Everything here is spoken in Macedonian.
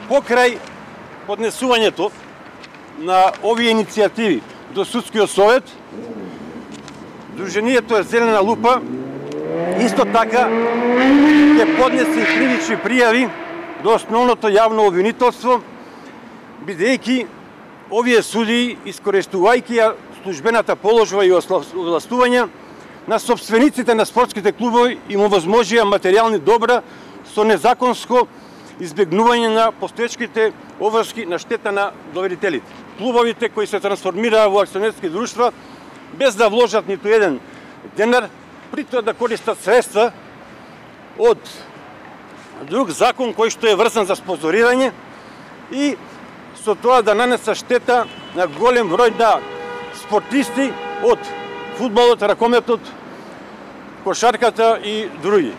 Покрај поднесувањето на овие иницијативи до Судскиот совет, Друженијето Зелена лупа исто така ќе поднесе кривични пријави до основното јавно обвинителство, бидејќи овие судии, искористувајќи ја службената положба и овластувања на собствениците на спортските клубови, им овозможија материјални добра со незаконско избегнување на постоечките обврски на штета на доверителите. Клубовите кои се трансформираа во акционерски друштва без да вложат ниту еден денар, при тоа да користат средства од друг закон кој што е врзан за спонзорирање и со тоа да нанесат штета на голем број на спортисти од фудбалот, ракометот, кошарката и други.